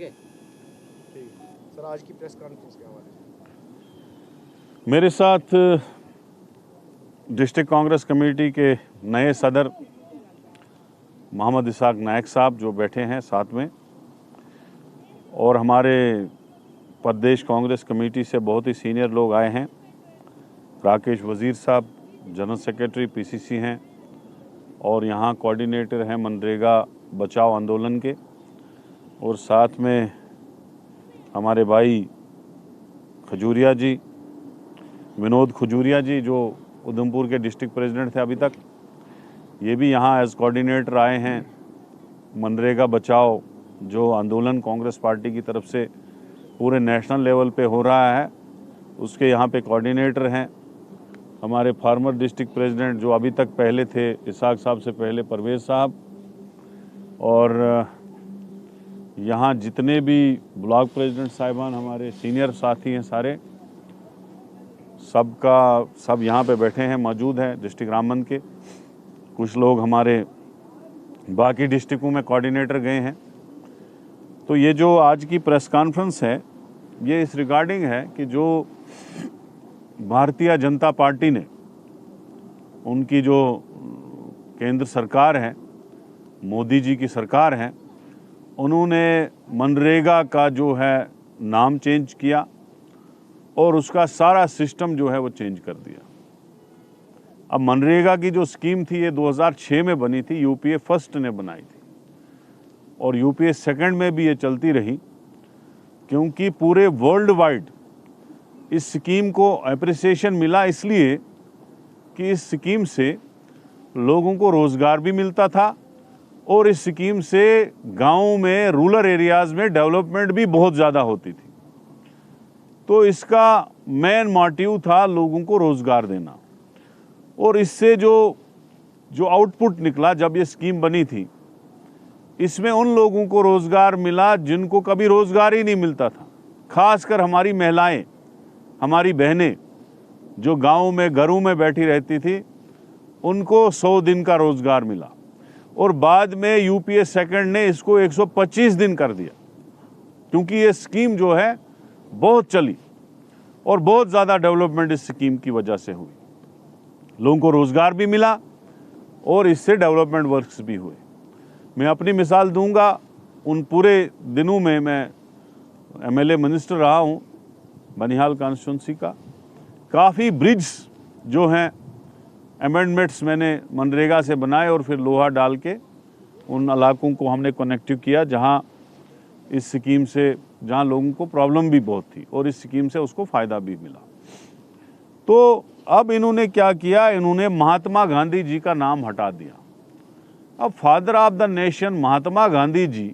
ठीक है। सर, आज की प्रेस कॉन्फ्रेंस के हवाले से मेरे साथ डिस्ट्रिक्ट कांग्रेस कमेटी के नए सदर मोहम्मद इसाक नायक साहब जो बैठे हैं साथ में, और हमारे प्रदेश कांग्रेस कमेटी से बहुत ही सीनियर लोग आए हैं। राकेश वजीर साहब जनरल सेक्रेटरी पीसीसी हैं और यहाँ कोऑर्डिनेटर हैं मनरेगा बचाओ आंदोलन के, और साथ में हमारे भाई खजूरिया जी, विनोद खजूरिया जी जो उधमपुर के डिस्ट्रिक्ट प्रेसिडेंट थे अभी तक, ये भी यहाँ एज कोऑर्डिनेटर आए हैं। मनरेगा बचाओ जो आंदोलन कांग्रेस पार्टी की तरफ से पूरे नेशनल लेवल पे हो रहा है, उसके यहाँ पे कोऑर्डिनेटर हैं। हमारे फार्मर डिस्ट्रिक्ट प्रेसिडेंट जो अभी तक पहले थे, इसाक साहब से पहले परवेज साहब, और यहाँ जितने भी ब्लॉक प्रेसिडेंट साहिबान हमारे सीनियर साथी हैं सारे, सब यहाँ पे बैठे हैं, मौजूद हैं डिस्ट्रिक्ट रामबन के। कुछ लोग हमारे बाकी डिस्ट्रिक्टों में कोऑर्डिनेटर गए हैं। तो ये जो आज की प्रेस कॉन्फ्रेंस है, ये इस रिगार्डिंग है कि जो भारतीय जनता पार्टी ने, उनकी जो केंद्र सरकार है, मोदी जी की सरकार है, उन्होंने मनरेगा का जो है नाम चेंज किया और उसका सारा सिस्टम जो है वो चेंज कर दिया। अब मनरेगा की जो स्कीम थी ये 2006 में बनी थी, यूपीए फर्स्ट ने बनाई थी, और यूपीए सेकंड में भी ये चलती रही, क्योंकि पूरे वर्ल्ड वाइड इस स्कीम को अप्रिसिएशन मिला, इसलिए कि इस स्कीम से लोगों को रोज़गार भी मिलता था और इस स्कीम से गाँव में, रूरल एरियाज़ में डेवलपमेंट भी बहुत ज़्यादा होती थी। तो इसका मेन मोटिव था लोगों को रोज़गार देना, और इससे जो आउटपुट निकला जब ये स्कीम बनी थी, इसमें उन लोगों को रोज़गार मिला जिनको कभी रोज़गार ही नहीं मिलता था। खासकर हमारी महिलाएं, हमारी बहनें जो गाँव में घरों में बैठी रहती थी, उनको 100 दिन का रोज़गार मिला, और बाद में यूपीए सेकंड ने इसको 125 दिन कर दिया, क्योंकि ये स्कीम जो है बहुत चली और बहुत ज़्यादा डेवलपमेंट इस स्कीम की वजह से हुई। लोगों को रोज़गार भी मिला और इससे डेवलपमेंट वर्क्स भी हुए। मैं अपनी मिसाल दूंगा, उन पूरे दिनों में मैं एमएलए मिनिस्टर रहा हूँ बनिहाल कॉन्स्टिट्यूंसी का। काफ़ी ब्रिड्ज जो हैं अमेंडमेंट्स मैंने मनरेगा से बनाए और फिर लोहा डाल के उन इलाकों को हमने कनेक्टिव किया जहाँ इस स्कीम से, जहाँ लोगों को प्रॉब्लम भी बहुत थी और इस स्कीम से उसको फ़ायदा भी मिला। तो अब इन्होंने क्या किया, इन्होंने महात्मा गांधी जी का नाम हटा दिया। अब father of the nation Mahatma Gandhi ji,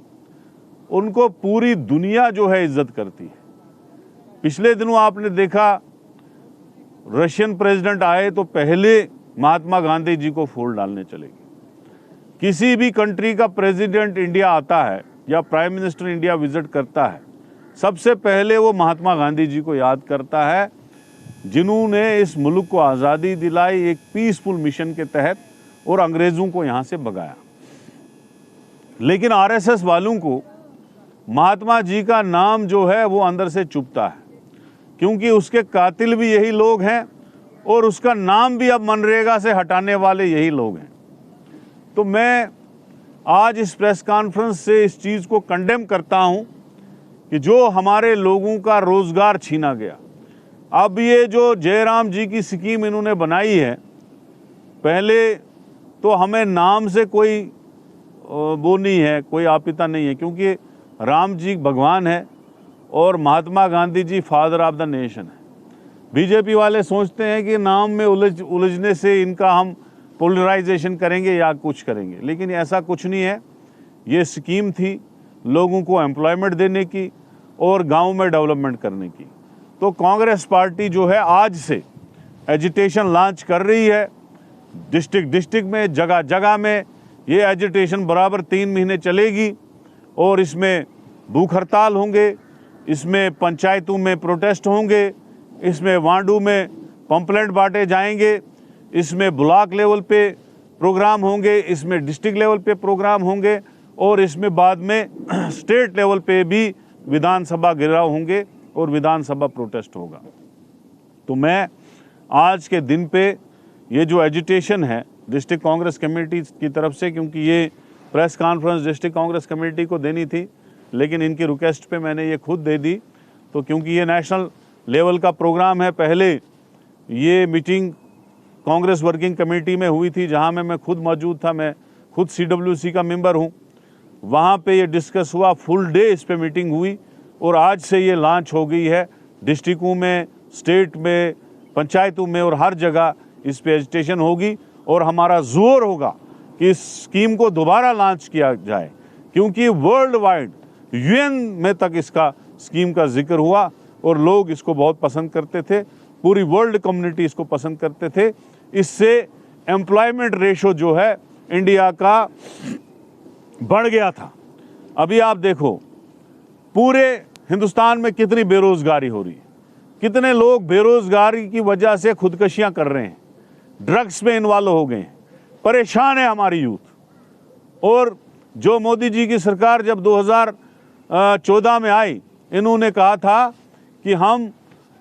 उनको पूरी दुनिया जो है इज्जत करती है। पिछले दिनों आपने देखा रशियन प्रेसिडेंट आए तो पहले महात्मा गांधी जी को फूल डालने चले गए। किसी भी कंट्री का प्रेसिडेंट इंडिया आता है या प्राइम मिनिस्टर इंडिया विजिट करता है, सबसे पहले वो महात्मा गांधी जी को याद करता है, जिन्होंने इस मुल्क को आज़ादी दिलाई एक पीसफुल मिशन के तहत और अंग्रेज़ों को यहाँ से भगाया। लेकिन आरएसएस वालों को महात्मा जी का नाम जो है वो अंदर से चुभता है, क्योंकि उसके कातिल भी यही लोग हैं और उसका नाम भी अब मनरेगा से हटाने वाले यही लोग हैं। तो मैं आज इस प्रेस कॉन्फ्रेंस से इस चीज़ को कंडेम करता हूं कि जो हमारे लोगों का रोज़गार छीना गया। अब ये जो जयराम जी की स्कीम इन्होंने बनाई है, पहले तो हमें नाम से कोई वो नहीं है, कोई आपत्ति नहीं है, क्योंकि राम जी भगवान है और Mahatma Gandhi ji father of the nation है। बीजेपी वाले सोचते हैं कि नाम में उलझने से इनका हम पोलराइजेशन करेंगे या कुछ करेंगे, लेकिन ऐसा कुछ नहीं है। ये स्कीम थी लोगों को एम्प्लॉयमेंट देने की और गांव में डेवलपमेंट करने की। तो कांग्रेस पार्टी जो है आज से एजिटेशन लॉन्च कर रही है, डिस्ट्रिक्ट में, जगह जगह में ये एजिटेशन बराबर 3 महीने चलेगी, और इसमें भूख हड़ताल होंगे, इसमें पंचायतों में प्रोटेस्ट होंगे, इसमें वार्डों में पंपलेट बांटे जाएंगे, इसमें ब्लॉक लेवल पे प्रोग्राम होंगे, इसमें डिस्ट्रिक्ट लेवल पे प्रोग्राम होंगे, और इसमें बाद में स्टेट लेवल पे भी विधानसभा घेराव होंगे और विधानसभा प्रोटेस्ट होगा। तो मैं आज के दिन पे ये जो एजिटेशन है डिस्ट्रिक्ट कांग्रेस कमेटी की तरफ से, क्योंकि ये press conference district Congress committee को देनी थी लेकिन इनकी रिक्वेस्ट पे मैंने ये खुद दे दी, तो क्योंकि ये नेशनल लेवल का प्रोग्राम है, पहले ये मीटिंग कांग्रेस वर्किंग कमेटी में हुई थी जहां मैं खुद मौजूद था, मैं खुद CWC का मेंबर हूं, वहां पे ये डिस्कस हुआ, फुल डे इस पे मीटिंग हुई और आज से ये लॉन्च हो गई है डिस्ट्रिक्टों में, स्टेट में, पंचायतों में और हर जगह इस पे एजिटेशन होगी और हमारा जोर होगा कि इस स्कीम को दोबारा लॉन्च किया जाए, क्योंकि वर्ल्ड वाइड UN में तक इसका स्कीम का जिक्र हुआ और लोग इसको बहुत पसंद करते थे, पूरी वर्ल्ड कम्युनिटी इसको पसंद करते थे। इससे एम्प्लॉयमेंट रेशो जो है इंडिया का बढ़ गया था। अभी आप देखो पूरे हिंदुस्तान में कितनी बेरोजगारी हो रही है, कितने लोग बेरोजगारी की वजह से खुदकुशियां कर रहे हैं, ड्रग्स में इन्वॉल्व हो गए हैं, परेशान है हमारी यूथ। और जो मोदी जी की सरकार जब 2014 में आई, इन्होंने कहा था कि हम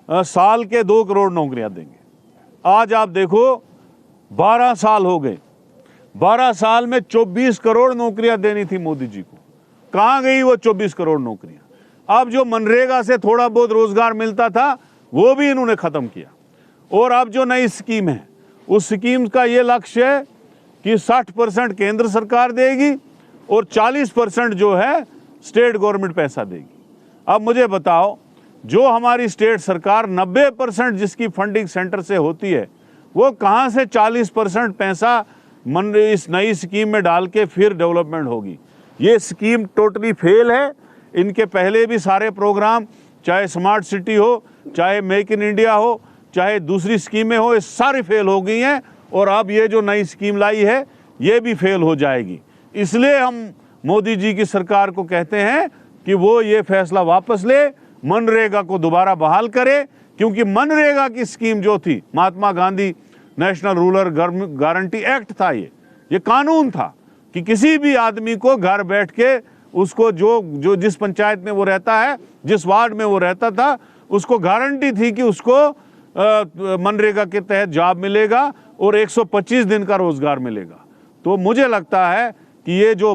साल के 2 करोड़ नौकरियां देंगे। आज आप देखो 12 साल हो गए, 12 साल में 24 करोड़ नौकरियां देनी थी मोदी जी को, कहाँ गई वो 24 करोड़ नौकरियां? अब जो मनरेगा से थोड़ा बहुत रोजगार मिलता था वो भी इन्होंने खत्म किया। और अब जो नई स्कीम है उस स्कीम का ये लक्ष्य है कि 60% केंद्र सरकार देगी और 40% जो है स्टेट गवर्नमेंट पैसा देगी। अब मुझे बताओ, जो हमारी स्टेट सरकार 90% जिसकी फंडिंग सेंटर से होती है, वो कहाँ से 40% पैसा इस नई स्कीम में डाल के फिर डेवलपमेंट होगी? ये स्कीम टोटली फेल है। इनके पहले भी सारे प्रोग्राम, चाहे स्मार्ट सिटी हो, चाहे मेक इन इंडिया हो, चाहे दूसरी स्कीमें हो, ये सारी फेल हो गई हैं और अब ये जो नई स्कीम लाई है ये भी फेल हो जाएगी। इसलिए हम मोदी जी की सरकार को कहते हैं कि वो ये फैसला वापस ले, मनरेगा को दोबारा बहाल करे, क्योंकि मनरेगा की स्कीम जो थी, Mahatma Gandhi national rural guarantee act था, ये कानून था कि किसी भी आदमी को घर बैठ के उसको जो जिस पंचायत में वो रहता है, जिस वार्ड में वो रहता था, उसको गारंटी थी कि उसको मनरेगा के तहत जॉब मिलेगा और 125 दिन का रोजगार मिलेगा। तो मुझे लगता है कि ये जो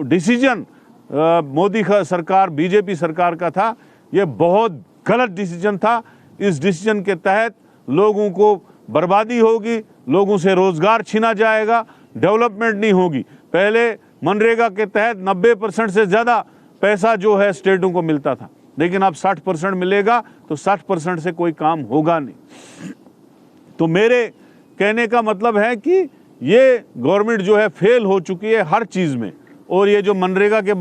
डिसीजन मोदी सरकार, बीजेपी सरकार का था, ये बहुत गलत डिसीजन था। इस डिसीजन के तहत लोगों को बर्बादी होगी, लोगों से रोजगार छीना जाएगा, डेवलपमेंट नहीं होगी। पहले मनरेगा के तहत 90% से ज़्यादा पैसा जो है स्टेटों को मिलता था, लेकिन अब 60% मिलेगा, तो 60% से कोई काम होगा नहीं। तो मेरे कहने का मतलब है कि ये गवर्नमेंट जो है फेल हो चुकी है हर चीज़ में, और ये जो मनरेगा के